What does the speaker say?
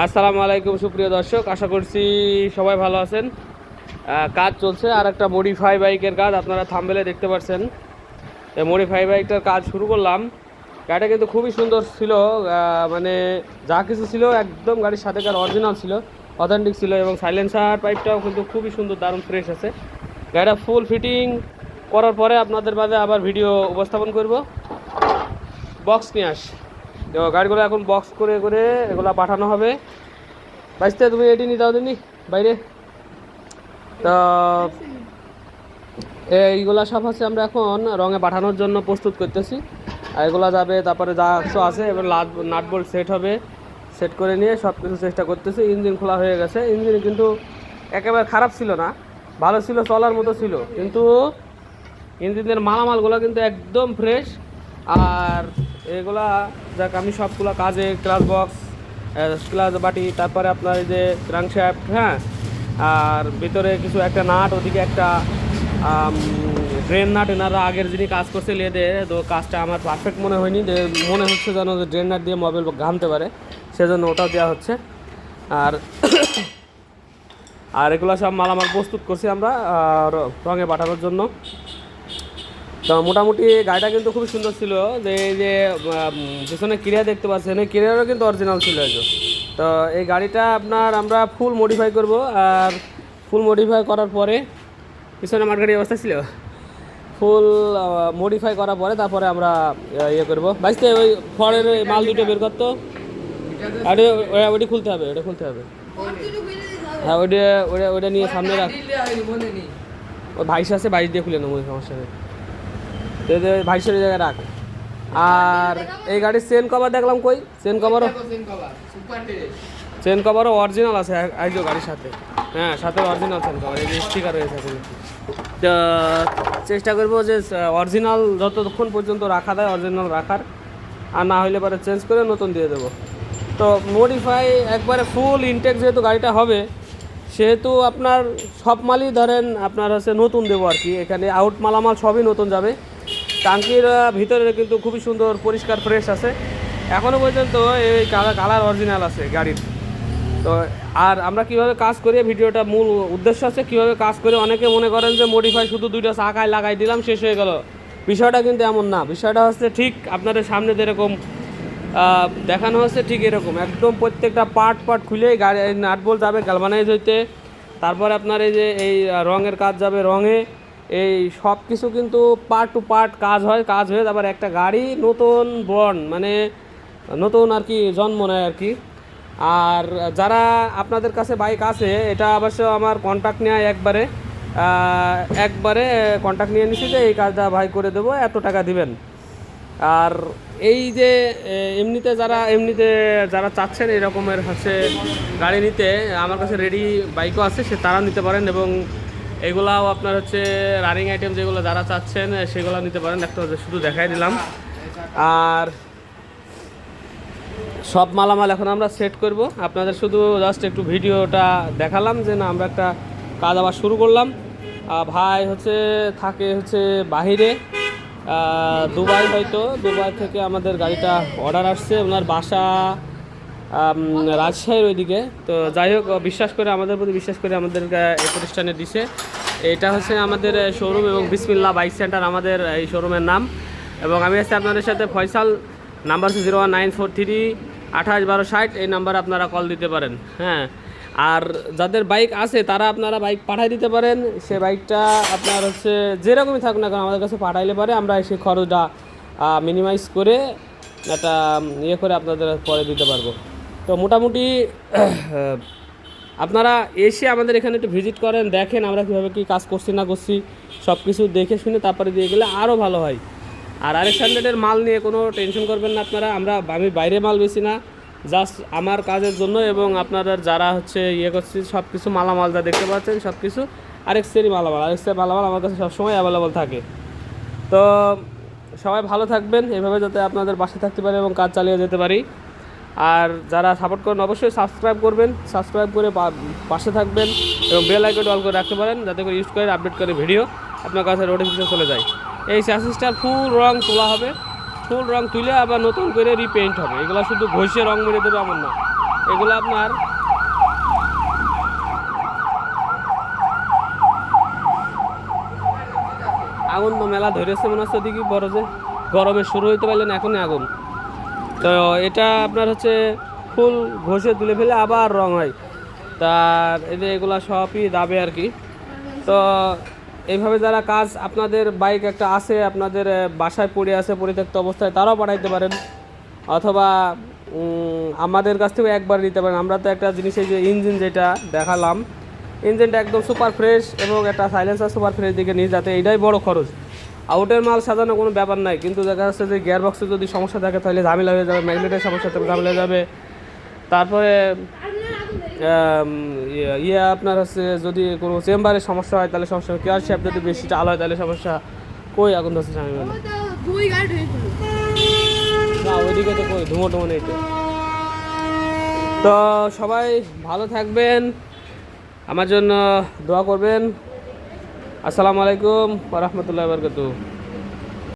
আসসালামু আলাইকুম সুপ্রিয় দর্শক, আশা করছি সবাই ভালো আছেন। কাজ চলছে আর একটা মডিফাই বাইকের কাজ, আপনারা থাম্বনেলে দেখতে পাচ্ছেন। এই মডিফাই বাইকটার কাজ শুরু করলাম। গাড়িটা কিন্তু খুবই সুন্দর ছিল, মানে যা কিছু ছিল একদম গাড়ির সাথেকার অরিজিনাল ছিল, অথেন্টিক ছিল, এবং সাইলেন্সার পাইপটাও কিন্তু খুবই সুন্দর, দারুণ ফ্রেশ আছে। গাড়িটা ফুল ফিটিং করার পরে আপনাদের মাঝে আবার ভিডিও উপস্থাপন করব। বক্স নিয়ে আস, তো গাড়িগুলো এখন বক্স করে করে এগুলো পাঠানো হবে। বাইসতে তুমি এটি নিয়ে যাও দিনি বাইরে। তো এইগুলা সব হচ্ছে আমরা এখন রঙে পাঠানোর জন্য প্রস্তুত করতেছি। আর এগুলো যাবে, তারপরে যা কিছু আছে এবার নাট বোল্ট সেট হবে, সেট করে নিয়ে সব কিছু চেষ্টা করতেছি। ইঞ্জিন খোলা হয়ে গেছে, ইঞ্জিন কিন্তু একেবারে খারাপ ছিল না, ভালো ছিল, চলার মতো ছিল, কিন্তু ইঞ্জিনের মালামালগুলো কিন্তু একদম ফ্রেশ। আর এগুলা যাক আমি সবগুলো কাজে ক্লাস বক্স, ক্লাস বাটি, তারপরে আপনার এই যে ক্রাঙ্কশ্যাফট, হ্যাঁ, আর ভিতরে কিছু একটা নাট, ওদিকে একটা ড্রেন নাট। এনারা আগের যিনি কাজ করছে লেদে, তো কাজটা আমার পারফেক্ট মনে হয়নি, যে মনে হচ্ছে যেন যে ড্রেন নাট দিয়ে মোবাইল ঘামতে পারে, সেজন্য ওটাও দেওয়া হচ্ছে। আর আর এগুলো সব মালামাল প্রস্তুত করছি আমরা রঙে পাঠানোর জন্য। তো মোটামুটি গাড়িটা কিন্তু খুবই সুন্দর ছিল। যে এই যে পিছনে ক্রিয়া দেখতে পাচ্ছেন, এই ক্রিয়ারও কিন্তু অরিজিনাল ছিল। তো এই গাড়িটা আপনার আমরা ফুল মডিফাই করব, আর ফুল মডিফাই করার পরে পিছনে আমার গাড়ির অবস্থা ছিল, ফুল মডিফাই করার পরে তারপরে আমরা ইয়ে করবো। বাইসতে ওই ফরের মাল দুটো বের করতো, আর ওইটা খুলতে হবে, ওটা খুলতে হবে। হ্যাঁ, ওইটা নিয়ে সামনে রাখ। ওই ভাইস আছে, ভাইস দিয়ে খুলে নেবো, সমস্যা নেই। ভাইসের জায়গায় রাখ। আর এই গাড়ির চেন কভার দেখলাম, কই চেন কভারও অরিজিনাল আছে আইজো গাড়ির সাথে। হ্যাঁ, সাথে অরিজিনাল চেন কভার, এই যে স্টিকার রয়েছে। তো চেষ্টা করবো যে অরিজিনাল যতক্ষণ পর্যন্ত রাখা দেয় অরিজিনাল রাখার, আর না হইলে পরে চেঞ্জ করে নতুন দিয়ে দেবো। তো মডিফাই একবারে ফুল ইনটেক যেহেতু গাড়িটা হবে, সেহেতু আপনার সব মালই ধরেন আপনার হচ্ছে নতুন দেবো আর কি। এখানে আউট মালামাল সবই নতুন যাবে। টাঙ্কির ভিতরে কিন্তু খুবই সুন্দর পরিষ্কার ফ্রেশ আছে, এখনও পর্যন্ত এই কালার অরিজিনাল আছে গাড়ির। তো আর আমরা কিভাবে কাজ করি, ভিডিওটা মূল উদ্দেশ্য আছে কিভাবে কাজ করে। অনেকে মনে করেন যে মডিফাই শুধু দুইটা চাকায় লাগাই দিলাম শেষ হয়ে গেল, বিষয়টা কিন্তু এমন না। বিষয়টা হচ্ছে ঠিক আপনাদের সামনে যেরকম দেখানো হচ্ছে ঠিক এরকম একদম প্রত্যেকটা পার্ট খুলে গাড়ি নাট বোল্ট যাবে গ্যালভানাইজ হইতে, তারপরে আপনার এই যে এই রঙের কাজ যাবে রঙে, এই সব কিছু কিন্তু পার্ট টু পার্ট কাজ হয়, কাজ হয়ে তারপর একটা গাড়ি নতুন বর্ন, মানে নতুন আর কি জন্ম নেয় আর কি। আর যারা আপনাদের কাছে বাইক আছে, এটা অবশ্য আমার কন্ট্যাক্ট নেয় একবারে কন্ট্যাক্ট নিয়ে নিছি যে এই কাজটা ভাই করে দেবো, এত টাকা দিবেন। আর এই যে এমনিতে যারা চাচ্ছেন এই রকমের হচ্ছে গাড়ি নিতে, আমার কাছে রেডি বাইকও আছে, তারা নিতে পারেন। এবং এগুলাও আপনার হচ্ছে রানিং আইটেম যেগুলো যারা চাচ্ছেন সেগুলো নিতে পারেন। একটা শুধু দেখাই দিলাম। আর সব মালামাল এখন আমরা সেট করব, আপনাদের শুধু জাস্ট একটু ভিডিওটা দেখালাম যে না আমরা একটা কাজ আবার শুরু করলাম। ভাই হচ্ছে থাকে হচ্ছে বাহিরে, দুবাই, হয়তো দুবাই থেকে আমাদের গাড়িটা অর্ডার আসছে, ওনার বাসা রাজশাহীর ওইদিকে। তো যাই হোক, বিশ্বাস করে আমাদের প্রতি বিশ্বাস করে আমাদের এই প্রতিষ্ঠানে দিছে। এটা হচ্ছে আমাদের শোরুম, এবং বিসমিল্লাহ বাইক সেন্টার আমাদের এই শোরুমের নাম। এবং আমি আছি আপনাদের সাথে ফয়সাল, নাম্বার হচ্ছে 01943 28 12 60। এই নাম্বারে আপনারা কল দিতে পারেন। হ্যাঁ, আর যাদের বাইক আছে তারা আপনারা বাইক পাঠাই দিতে পারেন। সে বাইকটা আপনার হচ্ছে যেরকমই থাকুক না কারণ আমাদের কাছে পাঠাইলে পারে আমরা সেই খরচটা মিনিমাইজ করে একটা ইয়ে করে আপনাদের পরে দিতে পারবো। তো মোটামুটি আপনারা এসে আমাদের এখানে একটু ভিজিট করেন, দেখেন আমরা কীভাবে কী কাজ করছি না করছি, সব কিছু দেখে শুনে তারপরে দিয়ে গেলে আরও ভালো হয়। আর RX-100-এর মাল নিয়ে কোনো টেনশন করবেন না আপনারা, আমি বাইরে মাল বেশি না, জাস্ট আমার কাজের জন্য। এবং আপনারা যারা হচ্ছে ইয়ে করছি সব কিছু মালামাল যা দেখতে পাচ্ছেন সব কিছু RX-এরই RX-এর মালামাল আমার কাছে সবসময় অ্যাভেলেবল থাকে। তো সবাই ভালো থাকবেন, এভাবে যাতে আপনাদের পাশে থাকতে পারে এবং কাজ চালিয়ে যেতে পারি। আর যারা সাপোর্ট করেন অবশ্যই সাবস্ক্রাইব করবেন, সাবস্ক্রাইব করে পাশে থাকবেন এবং বেল আইকনটা অল করে রাখতে পারেন, যাতে করে ইউজ করে আপডেট করে ভিডিও আপনার কাছে নোটিফিকেশন চলে যায়। এই চ্যাসিসটার ফুল রং তোলা হবে, ফুল রং তুলে আবার নতুন করে রিপেইন্ট হবে। এগুলো শুধু ঘষে রং মেরে দেবে এমন না, এগুলো আপনার আগুন তো মেলা ধরেছে মনে হচ্ছে ওদিকে বড় যে গরমে শুরু হইতে পারলেন এখনই আগুন। তো এটা আপনার হচ্ছে ফুল ঘষে তুলে ফেলে আবার রং হয়, তার এদের এগুলা সবই দাবে আর কি। তো এইভাবে যারা কাজ আপনাদের বাইক একটা আছে আপনাদের বাসায় পড়ে আছে পরিত্যক্ত অবস্থায়, তারাও পাঠাইতে পারেন, অথবা আমাদের কাছ থেকে একবার নিতে পারেন। আমরা তো একটা জিনিস, এই যে ইঞ্জিন যেটা দেখালাম, ইঞ্জিনটা একদম সুপার ফ্রেশ এবং একটা সাইলেন্সার সুপার ফ্রেশ দিকে নিয়ে যাতে, এটাই বড় খরচ। আউটের মাল সাজানো কোনো ব্যাপার নাই, কিন্তু দেখা যাচ্ছে যে গিয়ার বক্সে যদি সমস্যা থাকে তাহলে ঝামেলা হয়ে যাবে, ম্যাগনেটের সমস্যা থাকলে ঝামেলা হয়ে যাবে। তারপরে আপনার হচ্ছে যদি কোনো চেম্বারের সমস্যা হয় তাহলে সমস্যা, কেয়ার শেপ যদি বেশি চাল হয় তাহলে সমস্যা। কই আগুন ধরছে আমি বলে না, ওইদিকে তো কই ধুমো টুমো নেই তো। তো সবাই ভালো থাকবেন, আমার জন্য দোয়া করবেন। আসসালামু আলাইকুম ওয়া রাহমাতুল্লাহি ওয়া বারাকাতুহু।